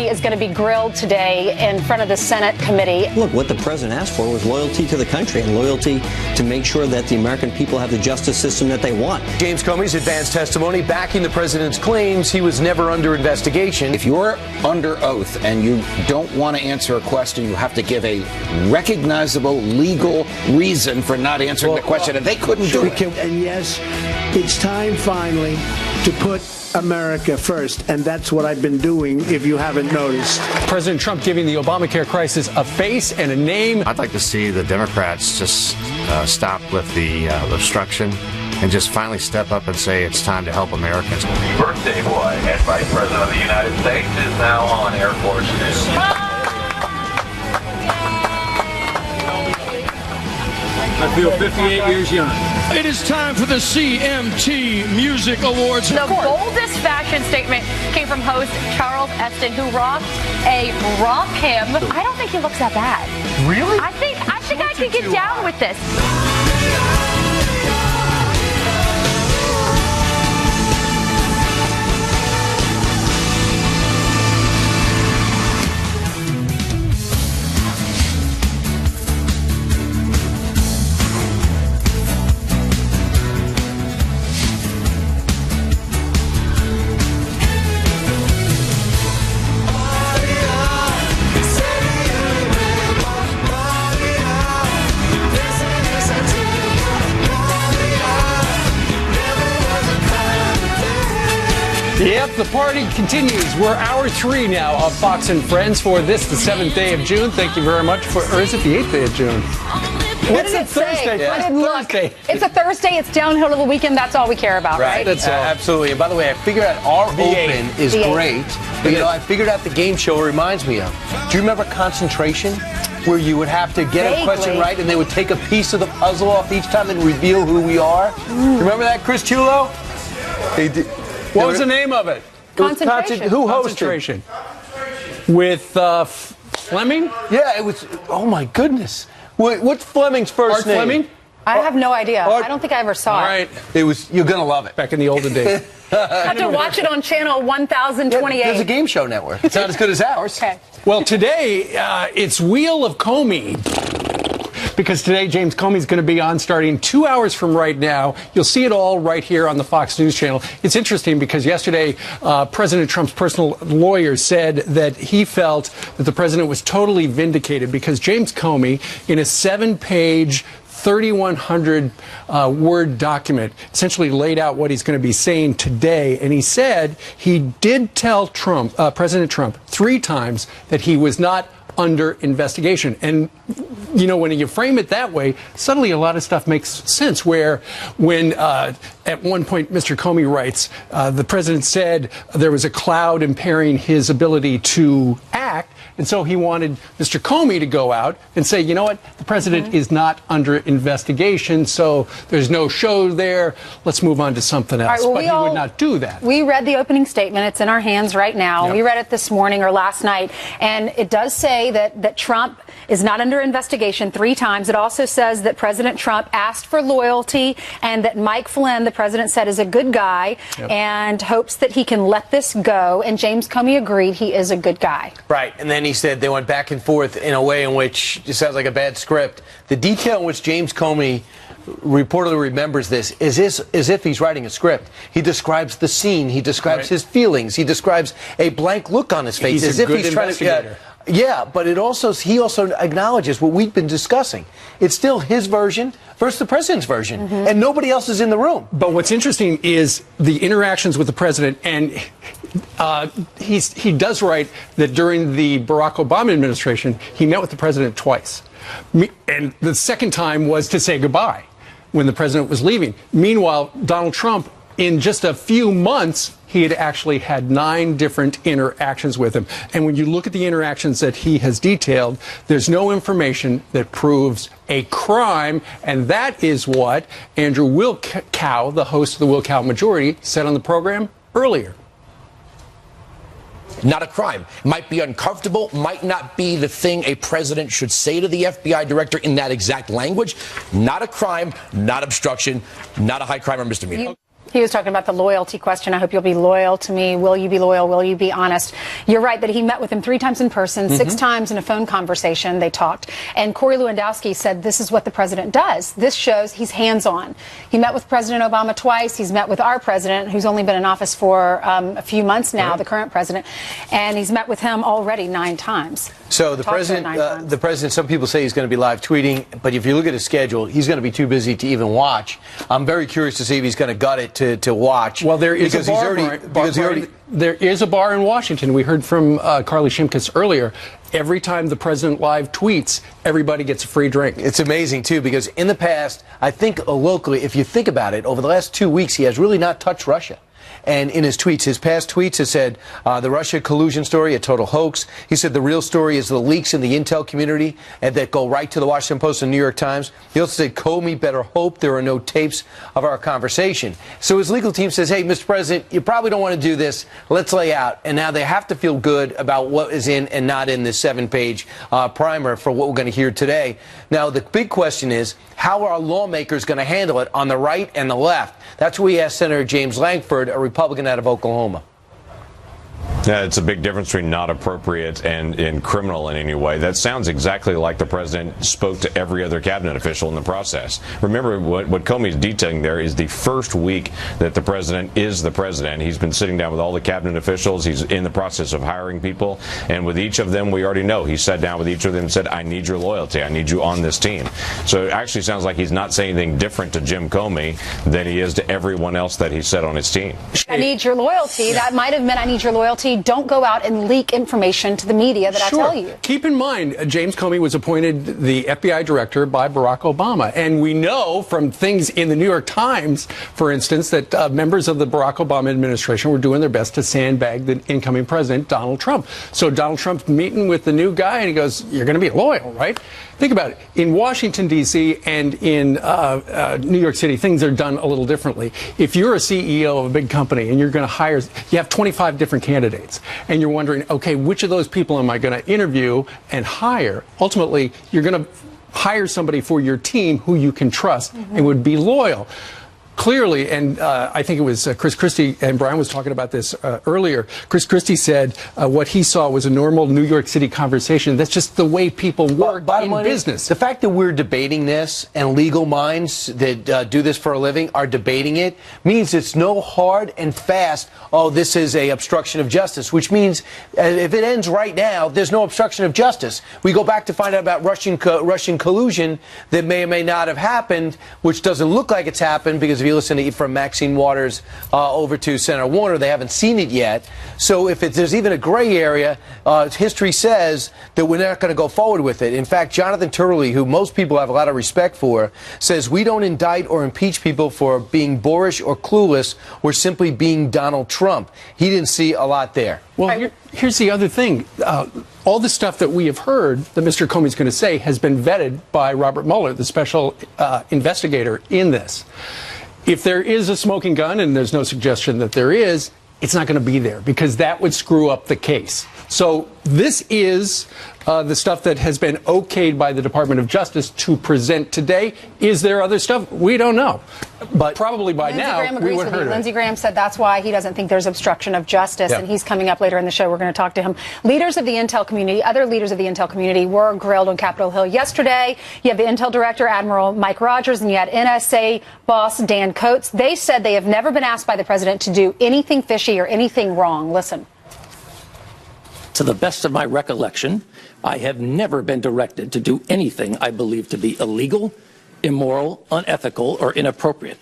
is going to be grilled today in front of the Senate committee. Look, what the president asked for was loyalty to the country and loyalty to make sure that the American people have the justice system that they want. James Comey's advanced testimony backing the president's claims he was never under investigation. If you're under oath and you don't want to answer a question, you have to give a recognizable legal reason for not answering the question, and they couldn't do it. And yes, it's time finally to put America first, and that's what I've been doing, if you haven't noticed. President Trump giving the Obamacare crisis a face and a name. I'd like to see the Democrats just stop with the obstruction and just finally step up and say it's time to help Americans. Birthday boy and Vice President of the United States is now on Air Force News. I feel 58 years young. It is time for the CMT Music Awards. The boldest fashion statement came from host Charles Esten, who rocked a romp hymn. I don't think he looks that bad. Really? I think I could get down with this. Yep, the party continues. We're hour 3 now of Fox and Friends for this, the 7th day of June. Thank you very much for, or is it the 8th day of June? What did it say? Yeah. I didn't look. It's a Thursday. It's downhill to the weekend. That's all we care about, right? That's absolutely. And by the way, I figured out our open is great. But, I figured out the game show it reminds me of. Do you remember Concentration? Where you would have to get a question right and they would take a piece of the puzzle off each time and reveal who we are? Remember that, Chris Chulo? What was the name of it? Concentration. Who hosted? Concentration. With Fleming? Yeah, it was. Oh my goodness! What's Fleming's first Art name? Fleming? I have no idea. I don't think I ever saw All it. right. It was. You're gonna love it. Back in the olden days. I have to watch it on channel 1028. There's a game show network. It's not as good as ours. Okay. Well, today it's Wheel of Comey. Because today James Comey is going to be on starting 2 hours from right now. You'll see it all right here on the Fox News channel. It's interesting because yesterday President Trump's personal lawyer said that he felt that the president was totally vindicated because James Comey, in a 7-page 3,100 word document, essentially laid out what he's going to be saying today. And he said he did tell President Trump 3 times that he was not under investigation. And, when you frame it that way, suddenly a lot of stuff makes sense. When at one point Mr. Comey writes, the president said there was a cloud impairing his ability to act. And so he wanted Mr. Comey to go out and say, you know what, the president is not under investigation, so there's no show there. Let's move on to something else. But he would not do that. We read the opening statement. It's in our hands right now. Yep. We read it this morning or last night. And it does say that Trump is not under investigation 3 times. It also says that President Trump asked for loyalty and that Mike Flynn, the president said, is a good guy and hopes that he can let this go. And James Comey agreed he is a good guy. Right. And then he said they went back and forth in a way in which it sounds like a bad script. The detail in which James Comey reportedly remembers this is as if he's writing a script. He describes the scene. He describes his feelings. He describes a blank look on his face He's as a if good he's trying investigator. to. Yeah, but he also acknowledges what we've been discussing. It's still his version versus the president's version, and nobody else is in the room. But what's interesting is the interactions with the president, and he does write that during the Barack Obama administration, he met with the president twice. And the second time was to say goodbye when the president was leaving. Meanwhile, Donald Trump, in just a few months, he had actually had 9 different interactions with him. And when you look at the interactions that he has detailed, there's no information that proves a crime. And that is what Andrew Wilkow, the host of the Wilkow Majority, said on the program earlier. Not a crime. Might be uncomfortable, might not be the thing a president should say to the FBI director in that exact language. Not a crime, not obstruction, not a high crime or misdemeanor. He was talking about the loyalty question. I hope you'll be loyal to me. Will you be loyal? Will you be honest? You're right that he met with him 3 times in person, 6 times in a phone conversation. They talked. And Corey Lewandowski said this is what the president does. This shows he's hands-on. He met with President Obama twice. He's met with our president, who's only been in office for a few months now, the current president. And he's met with him already 9 times. So the president, some people say he's going to be live tweeting, but if you look at his schedule, he's going to be too busy to even watch. I'm very curious to see if he's going to gut it to watch. Well, there is there is a bar in Washington. We heard from Carly Shimkus earlier. Every time the president live tweets, everybody gets a free drink. It's amazing, too, because in the past, I think locally, if you think about it, over the last 2 weeks, he has really not touched Russia. And in his tweets, his past tweets, has said the Russia collusion story, a total hoax. He said the real story is the leaks in the intel community and that go right to the Washington Post and New York Times. He also said, Comey better hope there are no tapes of our conversation. So his legal team says, hey, Mr. President, you probably don't want to do this. Let's lay out. And now they have to feel good about what is in and not in this 7-page primer for what we're going to hear today. Now, the big question is, how are lawmakers going to handle it on the right and the left? That's what we asked Senator James Lankford, a Republican out of Oklahoma. Yeah, it's a big difference between not appropriate and criminal in any way. That sounds exactly like the president spoke to every other cabinet official in the process. Remember, what Comey is detailing there is the first week that the president is the president. He's been sitting down with all the cabinet officials. He's in the process of hiring people. And with each of them, we already know, he sat down with each of them and said, I need your loyalty. I need you on this team. So it actually sounds like he's not saying anything different to Jim Comey than he is to everyone else that he said on his team. I need your loyalty. That might have meant I need your loyalty. Don't go out and leak information to the media that I tell you. Keep in mind, James Comey was appointed the FBI director by Barack Obama. And we know from things in the New York Times, for instance, that members of the Barack Obama administration were doing their best to sandbag the incoming president, Donald Trump. So Donald Trump's meeting with the new guy, and he goes, you're going to be loyal, right? Think about it. In Washington, D.C. and in New York City, things are done a little differently. If you're a CEO of a big company and you're going to hire, you have 25 different candidates, and you're wondering, okay, which of those people am I going to interview and hire? Ultimately, you're going to hire somebody for your team who you can trust and would be loyal. Clearly, and I think it was Chris Christie, and Brian was talking about this earlier, Chris Christie said what he saw was a normal New York City conversation. That's just the way people work in business. The fact that we're debating this and legal minds that do this for a living are debating it means it's no hard and fast, oh, this is a obstruction of justice, which means if it ends right now, there's no obstruction of justice. We go back to find out about Russian collusion that may or may not have happened, which doesn't look like it's happened because if you listen to from Maxine Waters over to Senator Warner, they haven't seen it yet. So if there's even a gray area, history says that we're not going to go forward with it. In fact, Jonathan Turley, who most people have a lot of respect for, says we don't indict or impeach people for being boorish or clueless or simply being Donald Trump. He didn't see a lot there. Well, here's the other thing. All the stuff that we have heard that Mr. Comey's going to say has been vetted by Robert Mueller, the special investigator in this. If there is a smoking gun, and there's no suggestion that there is, it's not going to be there because that would screw up the case. So this is the stuff that has been okayed by the Department of Justice to present today. Is there other stuff? We don't know. But probably by now, we would have heard it. Lindsey Graham said that's why he doesn't think there's obstruction of justice, and he's coming up later in the show. We're going to talk to him. Leaders of the intel community, other leaders of the intel community were grilled on Capitol Hill yesterday. You have the intel director, Admiral Mike Rogers, and you had NSA boss Dan Coates. They said they have never been asked by the president to do anything fishy or anything wrong. Listen. To the best of my recollection, I have never been directed to do anything I believe to be illegal, immoral, unethical, or inappropriate.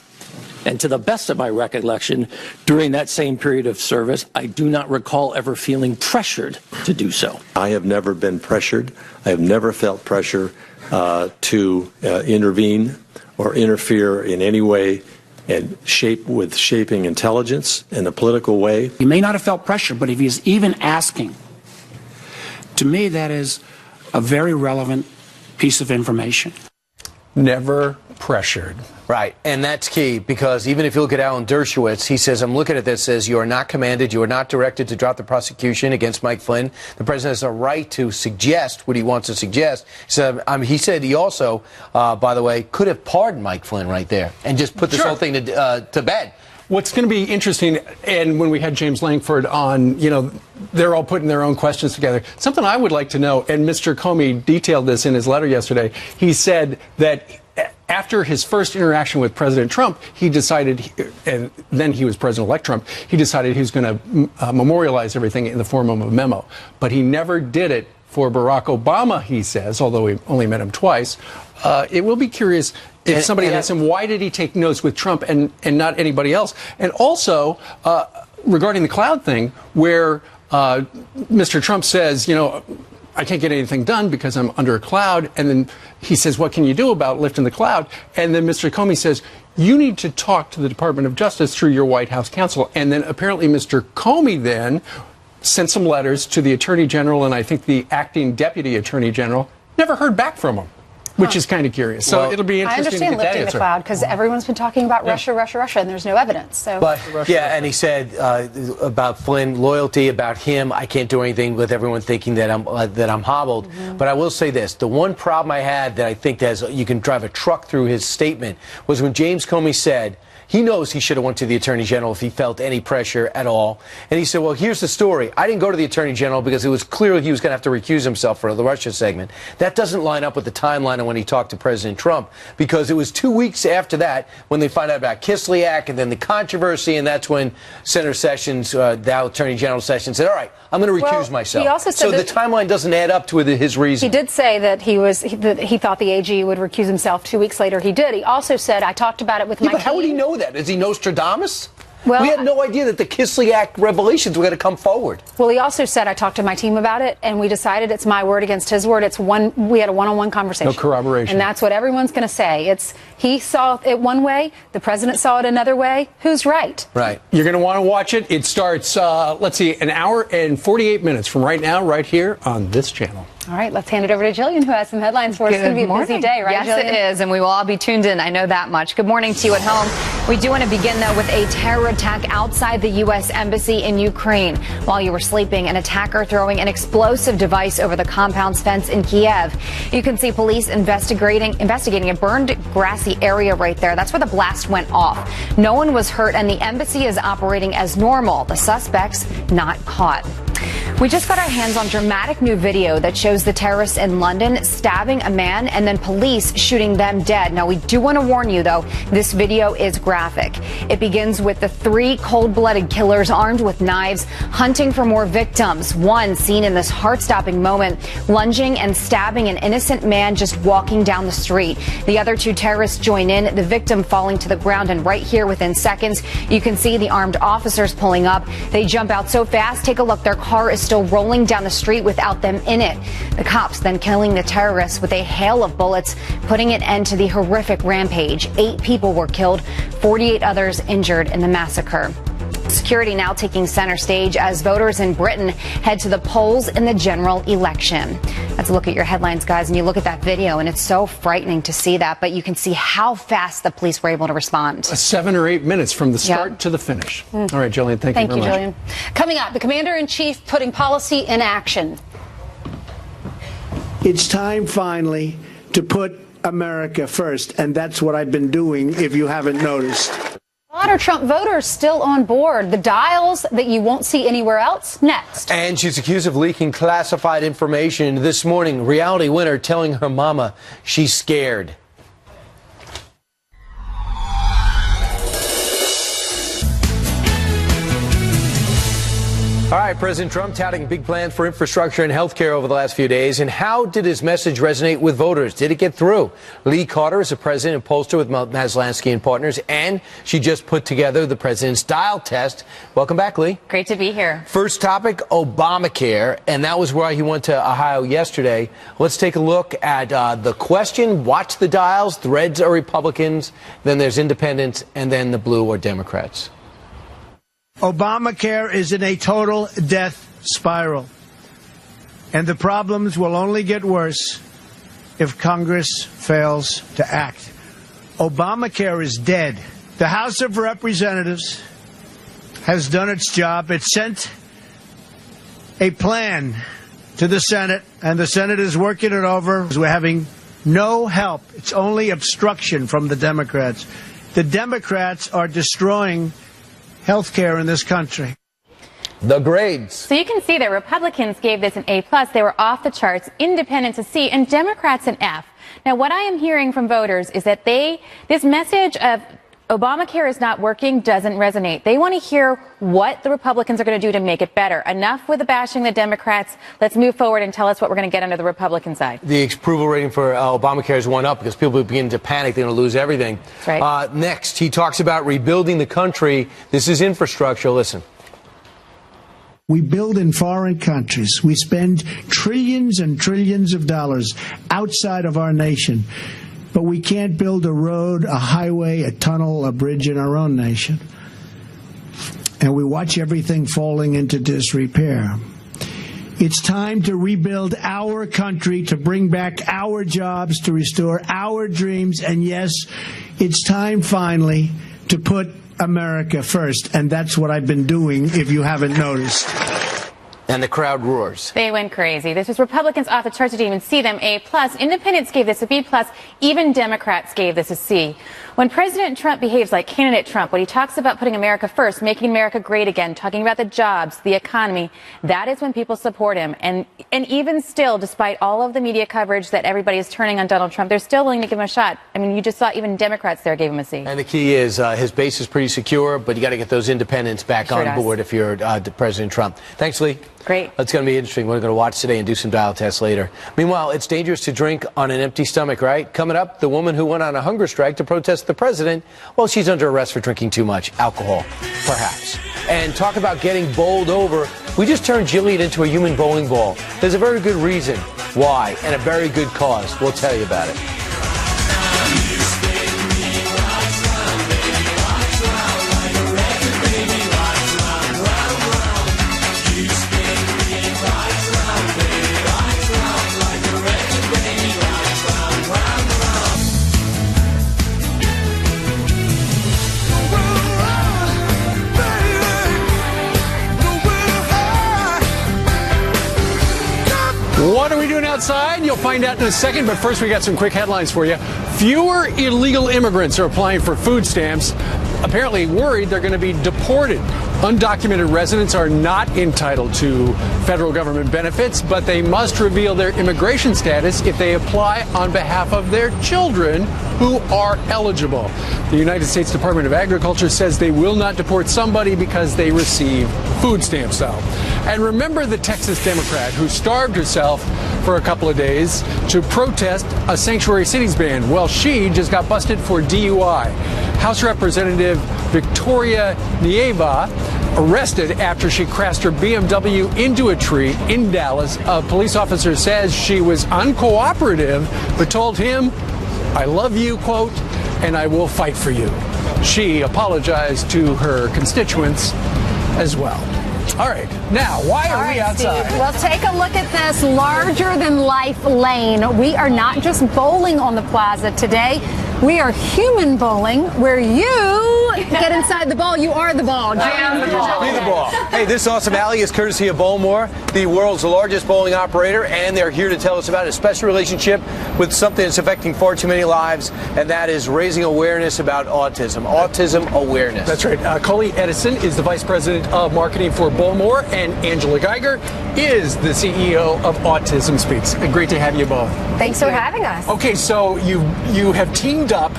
And to the best of my recollection, during that same period of service, I do not recall ever feeling pressured to do so. I have never been pressured. I have never felt pressure to intervene or interfere in any way and shaping intelligence in a political way. He may not have felt pressure, but if he's even asking, to me, that is a very relevant piece of information. Never pressured. Right, and that's key because even if you look at Alan Dershowitz, he says, I'm looking at this, says you are not commanded, you are not directed to drop the prosecution against Mike Flynn. The president has a right to suggest what he wants to suggest. So he said he also, by the way, could have pardoned Mike Flynn right there and just put this whole thing to bed. What's going to be interesting, and when we had James Langford on, they're all putting their own questions together. Something I would like to know, and Mr. Comey detailed this in his letter yesterday. He said that after his first interaction with President Trump, he decided, and then he was President-elect Trump, he decided he was going to memorialize everything in the form of a memo. But he never did it for Barack Obama, he says, although he only met him twice. It will be curious if somebody asks him, why did he take notes with Trump and not anybody else? And also, regarding the cloud thing, where Mr. Trump says, I can't get anything done because I'm under a cloud. And then he says, what can you do about lifting the cloud? And then Mr. Comey says, you need to talk to the Department of Justice through your White House counsel. And then apparently Mr. Comey then sent some letters to the Attorney General and I think the acting Deputy Attorney General. Never heard back from him, which is kind of curious. So it'll be interesting to get that answer. I understand lifting the cloud because everyone's been talking about Russia, and there's no evidence. So. But and he said about Flynn, loyalty, about him. I can't do anything with everyone thinking that I'm hobbled. Mm-hmm. But I will say this: the one problem I had that I think that you can drive a truck through his statement was when James Comey said he knows he should have went to the Attorney General if he felt any pressure at all. And he said, well, here's the story. I didn't go to the Attorney General because it was clear he was going to have to recuse himself for the Russia segment. That doesn't line up with the timeline of when he talked to President Trump, because it was 2 weeks after that when they find out about Kislyak and then the controversy, and that's when Senator Sessions, now Attorney General Sessions, said, all right, I'm going to recuse myself. He also said so the timeline doesn't add up to his reason. He did say that he thought the AG would recuse himself. 2 weeks later, he did. He also said, I talked about it with my team. But how would he know that? Is he Nostradamus? Well, we had no idea that the Kislyak revelations were going to come forward. Well, he also said, I talked to my team about it, and we decided it's my word against his word. We had a one-on-one conversation. No corroboration. And that's what everyone's going to say. He saw it one way, the president saw it another way. Who's right? Right. You're going to want to watch it. It starts, let's see, an hour and 48 minutes from right now, right here on this channel. All right, let's hand it over to Jillian, who has some headlines for us. It's going to be a busy day, right, Yes, Jillian? it is, and we will all be tuned in. I know that much. Good morning to you at home. We do want to begin, though, with a terror attack outside the U.S. Embassy in Ukraine. While you were sleeping, an attacker throwing an explosive device over the compound's fence in Kiev. You can see police investigating a burned grassy area right there. That's where the blast went off. No one was hurt, and the embassy is operating as normal. The suspects not caught. We just got our hands on dramatic new video that shows the terrorists in London stabbing a man and then police shooting them dead. Now, we do want to warn you, though, this video is graphic. It begins with the 3 cold-blooded killers armed with knives hunting for more victims. One seen in this heart-stopping moment, lunging and stabbing an innocent man just walking down the street. The other 2 terrorists join in, the victim falling to the ground, and right here within seconds, you can see the armed officers pulling up. They jump out so fast. Take a look. Their car is still rolling down the street without them in it. The cops then killing the terrorists with a hail of bullets, putting an end to the horrific rampage. 8 people were killed, 48 others injured in the massacre. Security now taking center stage as voters in Britain head to the polls in the general election. Let's look at your headlines, guys, and you look at that video, and it's so frightening to see that, but you can see how fast the police were able to respond. 7 or 8 minutes from the start to the finish. All right, Jillian, thank you very much. Jillian. Coming up, the Commander-in-Chief putting policy in action. It's time, finally, to put America first, and that's what I've been doing, if you haven't noticed. A lot of Trump voters still on board. The dials that you won't see anywhere else, next. And she's accused of leaking classified information. This morning, reality winner telling her mama she's scared. All right, President Trump touting big plans for infrastructure and health care over the last few days. And how did his message resonate with voters? Did it get through? Lee Carter is a president and pollster with Maslansky and Partners, and she just put together the president's dial test. Welcome back, Lee. Great to be here. First topic, Obamacare, and that was why he went to Ohio yesterday. Let's take a look at the question. Watch the dials. The reds are Republicans, then there's independents, and then the blue are Democrats. Obamacare is in a total death spiral, and the problems will only get worse if Congress fails to act. Obamacare is dead. The House of Representatives has done its job. It sent a plan to the Senate, and the Senate is working it over. We're having no help. It's only obstruction from the Democrats. The Democrats are destroying health care in this country. The grades. So you can see that Republicans gave this an A+. They were off the charts. Independents a C, and Democrats an F. Now, what I am hearing from voters is that this message of Obamacare is not working doesn't resonate. They want to hear what the Republicans are going to do to make it better. Enough with the bashing the Democrats. Let's move forward and tell us what we're going to get under the Republican side. The approval rating for Obamacare has went up because people begin to panic. They're going to lose everything. That's right. Next, he talks about rebuilding the country. This is infrastructure. Listen. We build in foreign countries. We spend trillions and trillions of dollars outside of our nation. But we can't build a road, a highway, a tunnel, a bridge in our own nation. And we watch everything falling into disrepair. It's time to rebuild our country, to bring back our jobs, to restore our dreams. And yes, it's time finally to put America first. And that's what I've been doing, if you haven't noticed. And the crowd roars. They went crazy. This was Republicans off the charts. You didn't even see them. A+. Independents gave this a B+. Even Democrats gave this a C. When President Trump behaves like candidate Trump, when he talks about putting America first, making America great again, talking about the jobs, the economy, that is when people support him. And even still, despite all of the media coverage that everybody is turning on Donald Trump, they're still willing to give him a shot. I mean, you just saw even Democrats there gave him a C. And the key is his base is pretty secure, but you got to get those independents back on board if you're President Trump. Thanks, Lee. Great. That's going to be interesting. We're going to watch today and do some dial tests later. Meanwhile, it's dangerous to drink on an empty stomach, right? Coming up, the woman who went on a hunger strike to protest the president, well, she's under arrest for drinking too much alcohol, perhaps. And talk about getting bowled over. We just turned Jillian into a human bowling ball. There's a very good reason why and a very good cause. We'll tell you about it. What are we doing outside? You'll find out in a second, but first we got some quick headlines for you. Fewer illegal immigrants are applying for food stamps, apparently worried they're going to be deported. Undocumented residents are not entitled to federal government benefits, but they must reveal their immigration status if they apply on behalf of their children who are eligible. The United States Department of Agriculture says they will not deport somebody because they receive food stamps, though. And remember the Texas Democrat who starved herself for a couple of days to protest a sanctuary cities ban? Well, she just got busted for DUI. House Representative Victoria Nieva arrested after she crashed her BMW into a tree in Dallas. A police officer says she was uncooperative, but told him, "I love you," quote, "and I will fight for you." She apologized to her constituents as well. All right, now, why are we outside? Steve, well, take a look at this larger-than-life lane. We are not just bowling on the plaza today. We are human bowling, where you get inside the ball. You are the ball. I am the ball. Be the ball. Hey, this awesome alley is courtesy of Bowlmore, the world's largest bowling operator, and they're here to tell us about a special relationship with something that's affecting far too many lives, and that is raising awareness about autism. Autism awareness. That's right. Coley Edison is the vice president of marketing for Bowlmore, and Angela Geiger is the CEO of Autism Speaks. Great to have you both. Thanks for having us. Okay, so you have teamed up.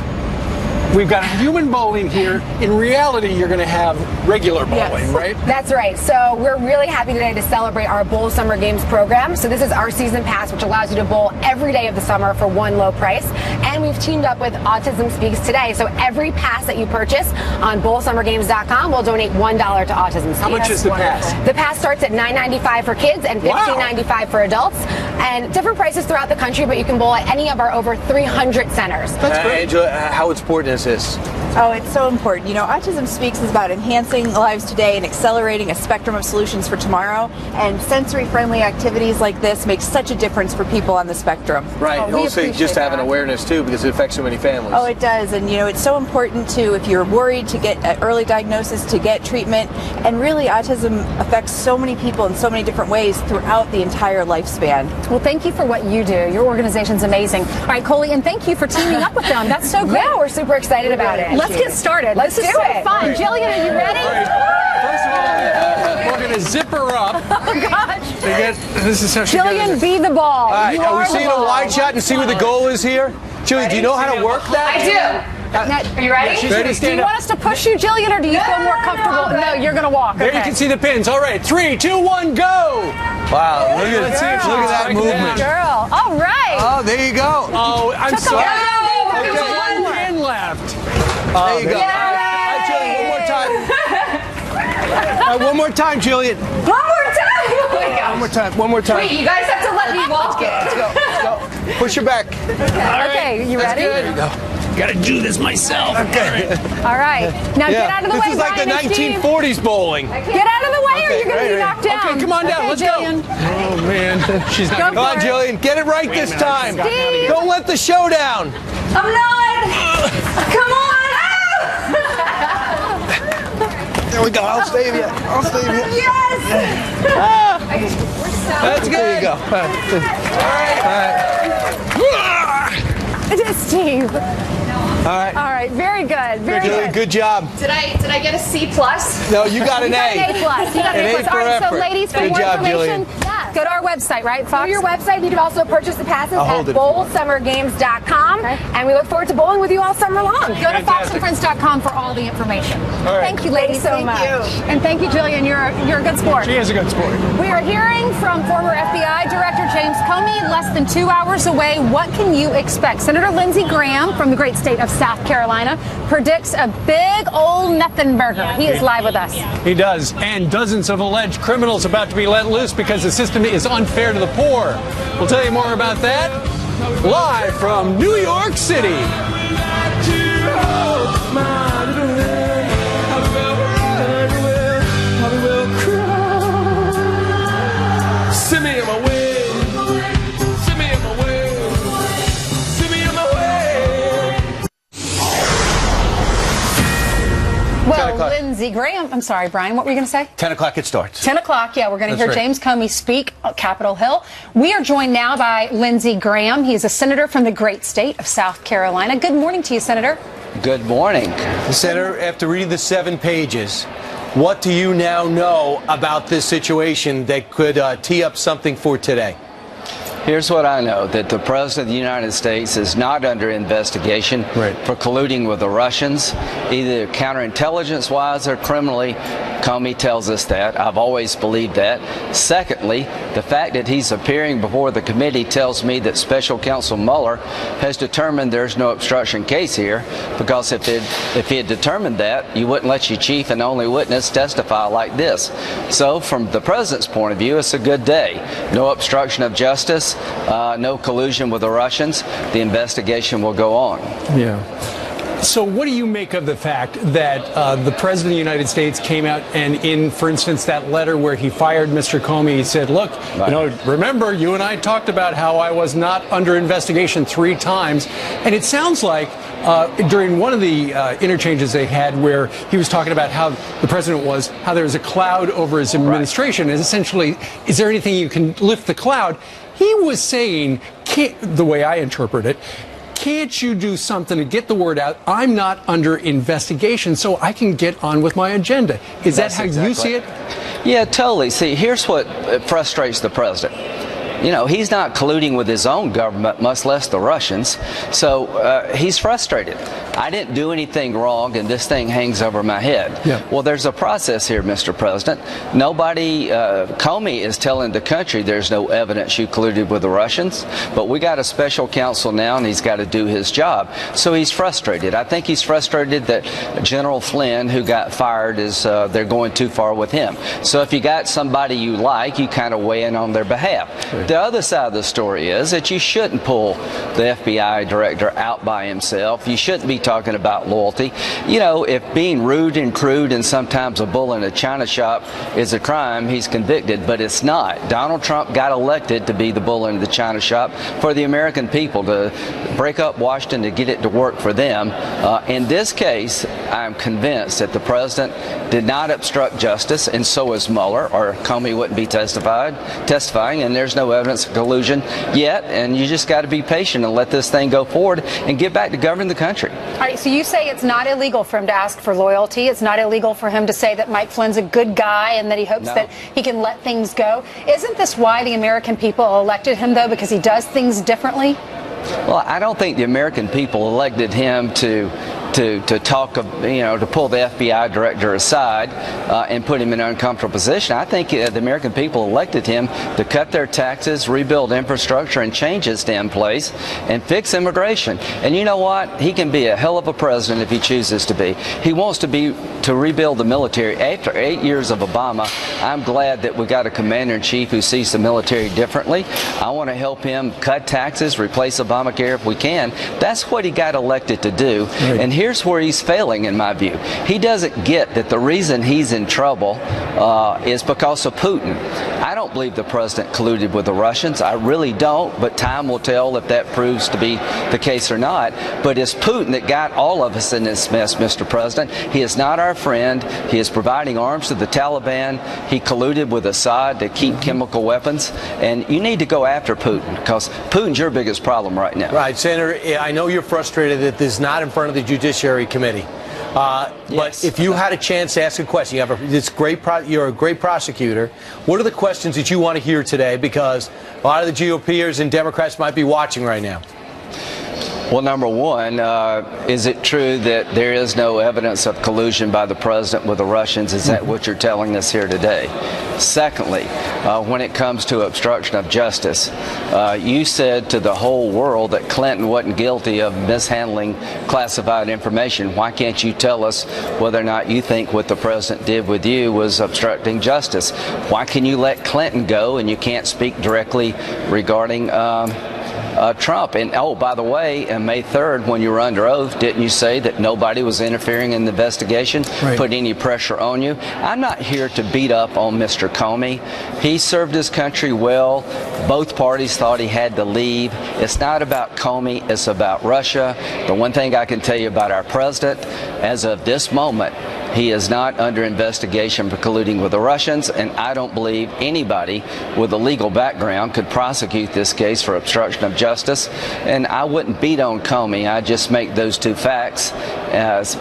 We've got human bowling here. In reality, you're going to have regular bowling, right? That's right. So we're really happy today to celebrate our Bowl Summer Games program. So this is our season pass, which allows you to bowl every day of the summer for one low price. And we've teamed up with Autism Speaks today. So every pass that you purchase on bowlsummergames.com will donate $1 to Autism Speaks. How much is the pass? The pass starts at $9.95 for kids and $15.95 for adults. And different prices throughout the country, but you can bowl at any of our over 300 centers. That's great. Angela, how important is this? Oh, it's so important. You know, Autism Speaks is about enhancing lives today and accelerating a spectrum of solutions for tomorrow. And sensory-friendly activities like this make such a difference for people on the spectrum. Right. And also just to have an awareness, too, because it affects so many families. Oh, it does. And, you know, it's so important, to, if you're worried, to get an early diagnosis, to get treatment. And really, autism affects so many people in so many different ways throughout the entire lifespan. Well, thank you for what you do. Your organization's amazing. All right, Coley, and thank you for teaming up with them. That's so great. Yeah, we're super excited about it. Let's get started. Let's this is do so it. fun. Jillian, are you ready? First of all, we're going to zip her up. Oh, gosh. This is how she Jillian, be the ball. All right, you are we the seeing a ball. wide shot and see where the goal is here? Jillian, do you know how to work that? I do. Are you ready? She's ready to Do stand you up. want us to push you, Jillian, or do you feel more comfortable? No, you're going to walk. There Okay. you can see the pins. All right, 3, 2, 1, go. Wow, look at, Let's see if she look can at that strike it movement. Girl. All right. Oh, there you go. Oh, I'm Took a sorry. while. There's Okay. one pin left. There you go. All right, Jillian, one more time. All right, one more time, Jillian. One more time. Oh my gosh. One more time. One more time. Wait, you guys have to let me walk it. Let's go. Let's go. Push her back. Okay, you ready? There you go. Got to do this myself. Okay. All right. Now get out of the this way, is like Brian the and Steve. 1940s bowling. Get out of the way, or Okay, you're going to be right. knocked down. Okay, come on down. Okay, Let's Jillian. go. Oh, man. She's not Go going Come on, for it. Jillian. Get it right this time. Steve. Don't let the show down. I'm not. Come on. There we go. I'll save you. I'll save you. Yes. That's good. There you go. Steve. All right. All right, very good. Very Jillian, good. good job. Did I get a C plus? No, you got an You got A. an A plus. You got An an A A plus. All for right, so effort. ladies, for Good more job, information, Jillian. go to our website, right, Fox? On your website, you can also purchase the passes I'll at hold it. bowlsummergames.com, and we look forward to bowling with you all summer long. Go to foxandfriends.com for all the information. right. Thank you, ladies, so Thank much. you. And thank you, Jillian. You're a good sport. She is a good sport. We are hearing from former FBI Director James Comey less than 2 hours away. What can you expect? Senator Lindsey Graham from the great state of South Carolina predicts a big old nothing burger. He is live with us. He does. And dozens of alleged criminals about to be let loose because the system is unfair to the poor. We'll tell you more about that live from New York City. Send me on my way. Send me on my way. Send me on my way. Well, o'clock. Lindsey Graham, I'm sorry, Brian, what were you going to say? 10 o'clock it starts. 10 o'clock, yeah, we're going to That's hear right. James Comey speak at Capitol Hill. We are joined now by Lindsey Graham. He is a senator from the great state of South Carolina. Good morning to you, Senator. Good morning. Senator, after reading the 7 pages, what do you now know about this situation that could tee up something for today? Here's what I know, that the President of the United States is not under investigation for colluding with the Russians, either counterintelligence-wise or criminally. Comey tells us that. I've always believed that. Secondly, the fact that he's appearing before the committee tells me that Special Counsel Mueller has determined there's no obstruction case here, because if he had determined that, you wouldn't let your chief and only witness testify like this. So from the President's point of view, it's a good day. No obstruction of justice. No collusion with the Russians. The investigation will go on. Yeah. So what do you make of the fact that the President of the United States came out and in, for instance, that letter where he fired Mr. Comey, he said, look, you know, remember, you and I talked about how I was not under investigation 3 times. And it sounds like during one of the interchanges they had where he was talking about how the president was, how there was a cloud over his administration. And essentially, is there anything you can lift the cloud? He was saying, the way I interpret it, can't you do something to get the word out? I'm not under investigation, so I can get on with my agenda. Is that how you see it? Yeah, totally. See, here's what frustrates the president. You know, he's not colluding with his own government, much less the Russians. So he's frustrated. I didn't do anything wrong, and this thing hangs over my head. Yeah. Well, there's a process here, Mr. President. Nobody, Comey is telling the country there's no evidence you colluded with the Russians, but we got a special counsel now, and he's got to do his job. So he's frustrated. I think he's frustrated that General Flynn, who got fired, is they're going too far with him. So if you got somebody you like, you kind of weigh in on their behalf. Right. The other side of the story is that you shouldn't pull the FBI director out by himself. You shouldn't be talking about loyalty. You know, if being rude and crude and sometimes a bull in a china shop is a crime, he's convicted, but it's not. Donald Trump got elected to be the bull in the china shop for the American people, to break up Washington to get it to work for them. In this case, I'm convinced that the president did not obstruct justice, and so is Mueller, or Comey wouldn't be testifying, and there's no evidence of collusion yet, and you just got to be patient and let this thing go forward and get back to governing the country. All right, so you say it's not illegal for him to ask for loyalty. It's not illegal for him to say that Mike Flynn's a good guy and that he hopes that he can let things go. Isn't this why the American people elected him, though, because he does things differently? Well, I don't think the American people elected him to talk, to pull the FBI director aside and put him in an uncomfortable position. I think the American people elected him to cut their taxes, rebuild infrastructure, and change his damn place, and fix immigration. And you know what? He can be a hell of a president if he chooses to be. He wants to rebuild the military. After 8 years of Obama, I'm glad that we got a commander-in-chief who sees the military differently. I want to help him cut taxes, replace Obamacare if we can. That's what he got elected to do. Right. And here's where he's failing, in my view. He doesn't get that the reason he's in trouble is because of Putin. I don't believe the president colluded with the Russians. I really don't, but time will tell if that proves to be the case or not. But it's Putin that got all of us in this mess, Mr. President. He is not our friend. He is providing arms to the Taliban. He colluded with Assad to keep chemical weapons. And you need to go after Putin, because Putin's your biggest problem right now. Right, Senator, I know you're frustrated that this is not in front of the Judiciary Committee. But if you had a chance to ask a question, you're a great prosecutor. What are the questions that you want to hear today? Because a lot of the GOPers and Democrats might be watching right now. Well, number one, is it true that there is no evidence of collusion by the president with the Russians? Is that what you're telling us here today? Secondly, when it comes to obstruction of justice, you said to the whole world that Clinton wasn't guilty of mishandling classified information. Why can't you tell us whether or not you think what the president did with you was obstructing justice? Why can you let Clinton go and you can't speak directly regarding Trump? And oh, by the way, on May 3rd, when you were under oath, didn't you say that nobody was interfering in the investigation, put any pressure on you? I'm not here to beat up on Mr. Comey. He served his country well. Both parties thought he had to leave. It's not about Comey, it's about Russia. The one thing I can tell you about our president, as of this moment, he is not under investigation for colluding with the Russians, and I don't believe anybody with a legal background could prosecute this case for obstruction of justice. And I wouldn't beat on Comey. I'd just make those two facts,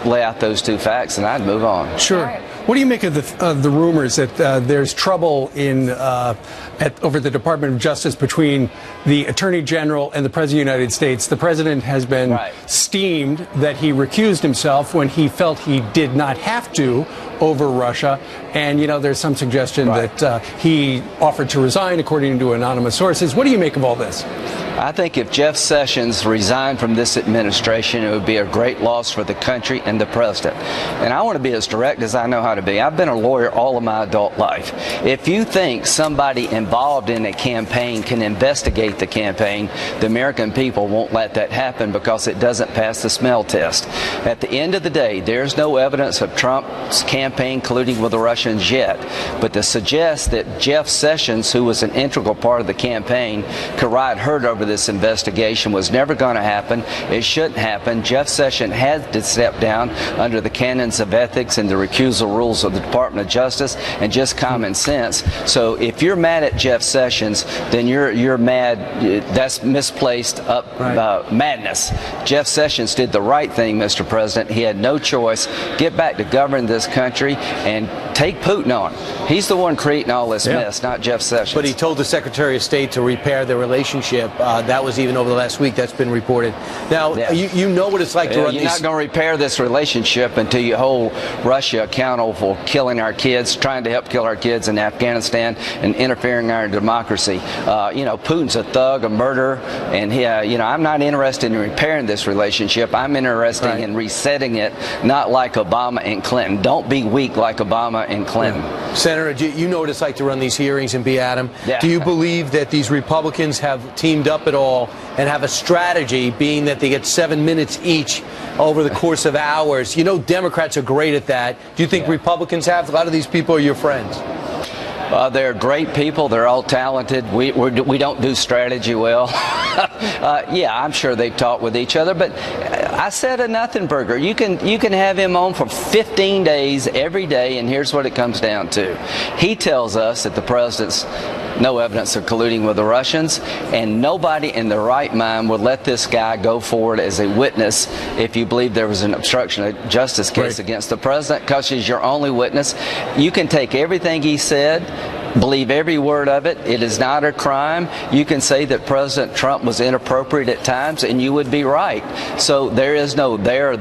lay out those two facts, and I'd move on. Sure. What do you make of the rumors that there's trouble in over the Department of Justice between the Attorney General and the President of the United States? The President has been steamed that he recused himself when he felt he did not have to over Russia. And, there's some suggestion that he offered to resign, according to anonymous sources. What do you make of all this? I think if Jeff Sessions resigned from this administration, it would be a great loss for the country and the president. And I want to be as direct as I know how to be. I've been a lawyer all of my adult life. If you think somebody involved in a campaign can investigate the campaign, the American people won't let that happen because it doesn't pass the smell test. At the end of the day, there's no evidence of Trump's campaign colluding with the Russians yet. But to suggest that Jeff Sessions, who was an integral part of the campaign, could ride herd over this investigation was never going to happen. It shouldn't happen. Jeff Sessions had to step down under the canons of ethics and the recusal rules of the Department of Justice and just common sense. So if you're mad at Jeff Sessions, then you're mad. That's misplaced madness. Jeff Sessions did the right thing, Mr. President. He had no choice. Get back to govern this country and take Putin on. He's the one creating all this mess, not Jeff Sessions. But he told the Secretary of State to repair their relationship. That was even over the last week. That's been reported. Now, you know what it's like to run You're not going to repair this relationship until you hold Russia accountable for killing our kids, trying to help kill our kids in Afghanistan, and interfering in our democracy. Putin's a thug, a murderer, and I'm not interested in repairing this relationship. I'm interested in resetting it, not like Obama and Clinton. Don't be weak like Obama and Clinton. Senator, you know what it's like to run these hearings and be at them. Do you believe that these Republicans have teamed up at all and have a strategy, being that they get 7 minutes each over the course of hours? Democrats are great at that. Do you think Republicans have? A lot of these people are your friends. They're great people. They're all talented. We don't do strategy well. Yeah, I'm sure they've talked with each other, but I said a nothing burger. You can have him on for 15 days every day, and here's what it comes down to. He tells us that the president's no evidence of colluding with the Russians, and nobody in their right mind would let this guy go forward as a witness if you believe there was an obstruction of justice case against the president, because he's your only witness. You can take everything he said, believe every word of it. It is not a crime. You can say that President Trump was inappropriate at times, and you would be right. So there is no there.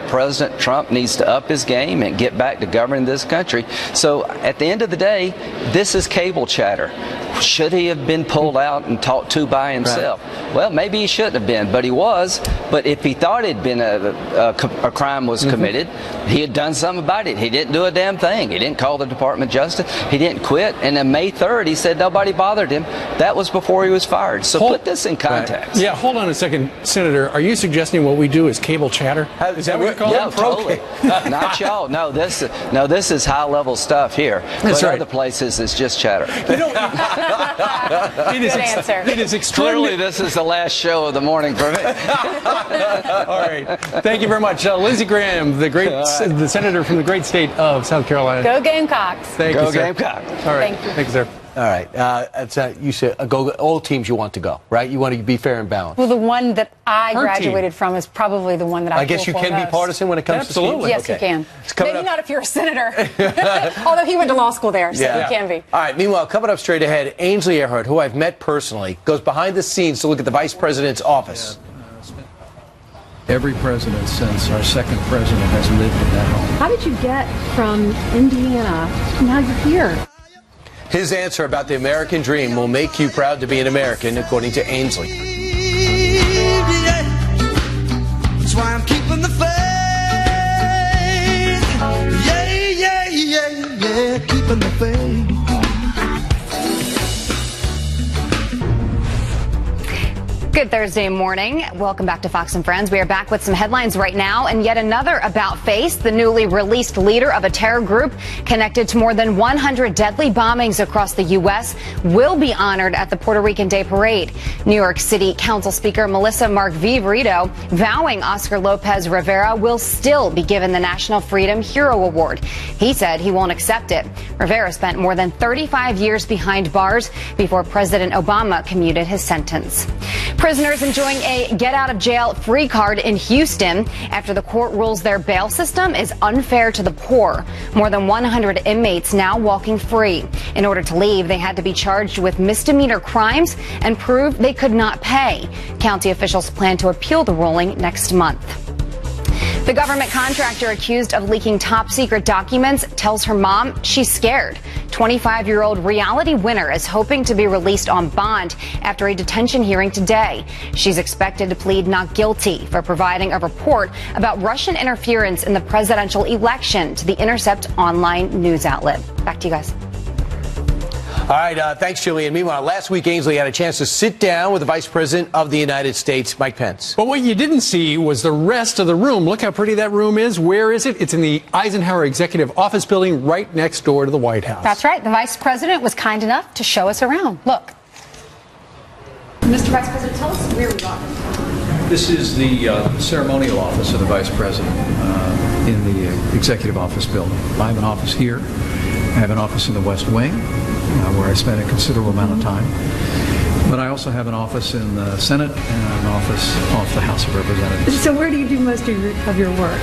President Trump needs to up his game and get back to governing this country. So at the end of the day, this is cable chatter. Should he have been pulled out and talked to by himself? Right. Well, maybe he shouldn't have been, but he was. But if he thought it had been a crime was committed, he had done something about it. He didn't do a damn thing. He didn't call the Department of Justice. He didn't quit. And on May 3rd, he said nobody bothered him. That was before he was fired. So put this in context. Right. Yeah, hold on a second, Senator. Are you suggesting what we do is cable chatter? Is that what you call it? Totally. Not y'all. No, this is high-level stuff here. That's but right. Other places, it's just chatter. Good answer. It is Clearly, this is the last show of the morning for me. All right. Thank you very much. Lindsey Graham, the senator from the great state of South Carolina. Go Gamecocks. Thank you, sir. Gamecocks. All right. Thank you, sir. All right. You said go all teams you want to go, right? You want to be fair and balanced. Well, the one that I graduated from is probably the one that I guess you can be partisan when it comes to Absolutely. Yes, you can. Maybe not if you're a senator. Although he went to law school there, so you can be. All right. Meanwhile, coming up straight ahead, Ainsley Earhardt, who I've met personally, goes behind the scenes to look at the vice president's office. Every president since our second president has lived in that home. How did you get from Indiana to now you're here? His answer about the American dream will make you proud to be an American, according to Ainsley. That's why I'm keeping the faith. Yeah, keeping the faith. Good Thursday morning. Welcome back to Fox and Friends. We are back with some headlines right now, and yet another about face. The newly released leader of a terror group connected to more than 100 deadly bombings across the U.S. will be honored at the Puerto Rican Day Parade. New York City Council Speaker Melissa Mark-Viverito vowing Oscar Lopez Rivera will still be given the National Freedom Hero Award. He said he won't accept it. Rivera spent more than 35 years behind bars before President Obama commuted his sentence. Prisoners enjoying a get-out-of-jail-free card in Houston after the court rules their bail system is unfair to the poor. More than 100 inmates now walking free. In order to leave, they had to be charged with misdemeanor crimes and prove they could not pay. County officials plan to appeal the ruling next month. The government contractor accused of leaking top-secret documents tells her mom she's scared. 25-year-old reality winner is hoping to be released on bond after a detention hearing today. She's expected to plead not guilty for providing a report about Russian interference in the presidential election to The Intercept online news outlet. Back to you guys. All right, thanks, Julian. Meanwhile, last week, Ainsley had a chance to sit down with the Vice President of the United States, Mike Pence. But what you didn't see was the rest of the room. Look how pretty that room is. Where is it? It's in the Eisenhower Executive Office Building right next door to the White House. That's right. The Vice President was kind enough to show us around. Look. Mr. Vice President, tell us where we are. This is the ceremonial office of the Vice President in the Executive Office Building. I have an office here. I have an office in the West Wing, where I spent a considerable amount of time. But I also have an office in the Senate and an office off the House of Representatives. So where do you do most of your work?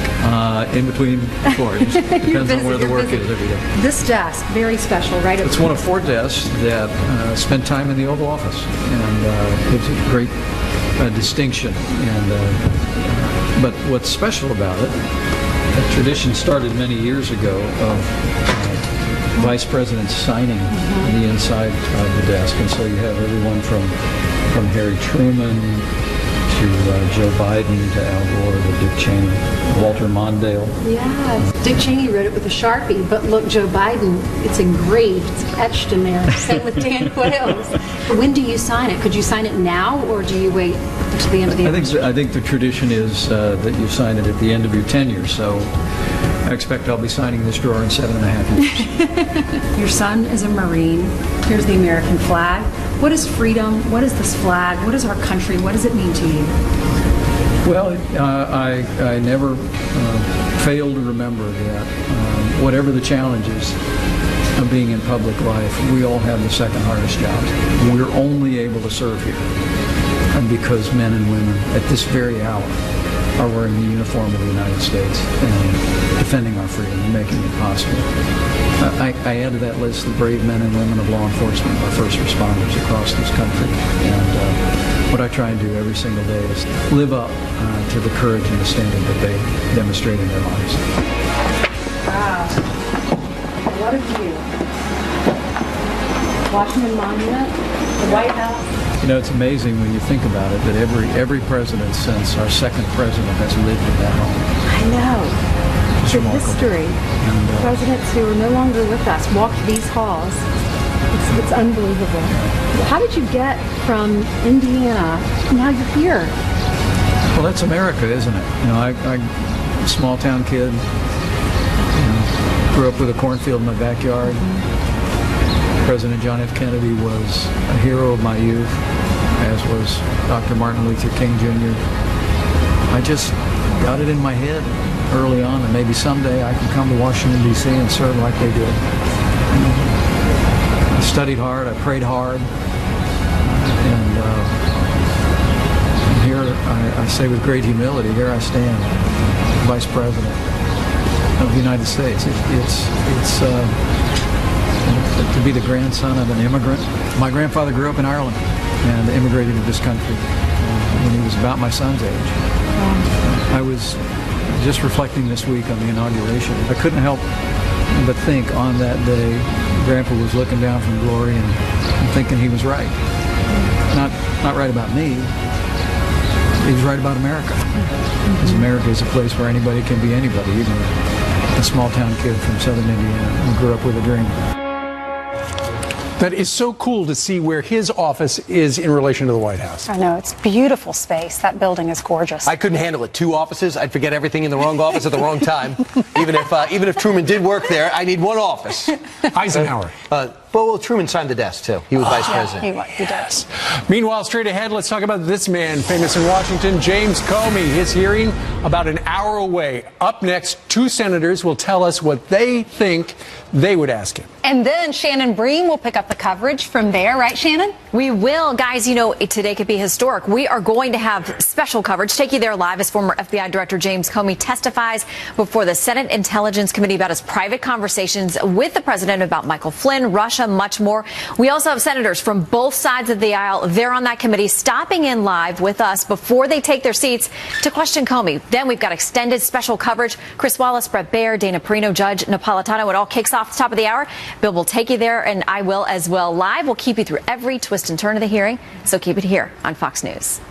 In between floors. Depends on where the work is every day. This desk, very special, right? It's one of 4 desks that spend time in the Oval Office, and it's a great distinction. But what's special about it, a tradition started many years ago of Vice President signing the inside of the desk, and so you have everyone from Harry Truman to Joe Biden to Al Gore to Dick Cheney, Walter Mondale. Yeah, Dick Cheney wrote it with a Sharpie, but look, Joe Biden, it's engraved, it's etched in there. Same with Dan Quayle's. When do you sign it? Could you sign it now, or do you wait to the end of the I think the tradition is that you sign it at the end of your tenure. So I expect I'll be signing this drawer in 7.5 years. Your son is a Marine. Here's the American flag. What is freedom? What is this flag? What is our country? What does it mean to you? Well, I never fail to remember that whatever the challenges of being in public life, we all have the second hardest jobs. We're only able to serve here and because men and women at this very hour are wearing the uniform of the United States and defending our freedom and making it possible. I add to that list the brave men and women of law enforcement, our first responders across this country. And what I try and do every single day is live up to the courage and the standard that they demonstrate in their lives. Wow. What a view. Washington Monument, the White House. You know, it's amazing when you think about it that every president since our second president has lived in that home. I know. It's history. And, presidents who are no longer with us walked these halls. It's unbelievable. How did you get from Indiana? Now you're here. Well, that's America, isn't it? You know, I'm a small town kid. Grew up with a cornfield in my backyard. President John F. Kennedy was a hero of my youth, as was Dr. Martin Luther King Jr. I just got it in my head early on, and maybe someday I can come to Washington, D.C. and serve like they did. I studied hard, I prayed hard, and here I say with great humility, here I stand, Vice President of the United States. It's to be the grandson of an immigrant. My grandfather grew up in Ireland and immigrated to this country when he was about my son's age. I was just reflecting this week on the inauguration. I couldn't help but think on that day, Grandpa was looking down from glory and thinking he was right. Not right about me. He was right about America. Because America is a place where anybody can be anybody, even a small town kid from southern Indiana who grew up with a dream. That is so cool to see where his office is in relation to the White House. I know, it's beautiful space. That building is gorgeous. I couldn't handle it. 2 offices, I'd forget everything in the wrong office at the wrong time. Even if Truman did work there, I need 1 office. Eisenhower. Well, Truman signed the desk, too. He was vice president. He does. Meanwhile, straight ahead, let's talk about this man, famous in Washington, James Comey. His hearing about an hour away. Up next, 2 senators will tell us what they think they would ask him. And then Shannon Bream will pick up the coverage from there, right, Shannon? We will. Guys, you know, today could be historic. We are going to have special coverage. Take you there live as former FBI Director James Comey testifies before the Senate Intelligence Committee about his private conversations with the president about Michael Flynn, Russia, much more. We also have senators from both sides of the aisle there on that committee stopping in live with us before they take their seats to question Comey. Then we've got extended special coverage. Chris Wallace, Brett Baer, Dana Perino, Judge Napolitano. It all kicks off at the top of the hour. Bill will take you there, and I will as well. Live, we'll keep you through every twist and turn of the hearing, so keep it here on Fox News.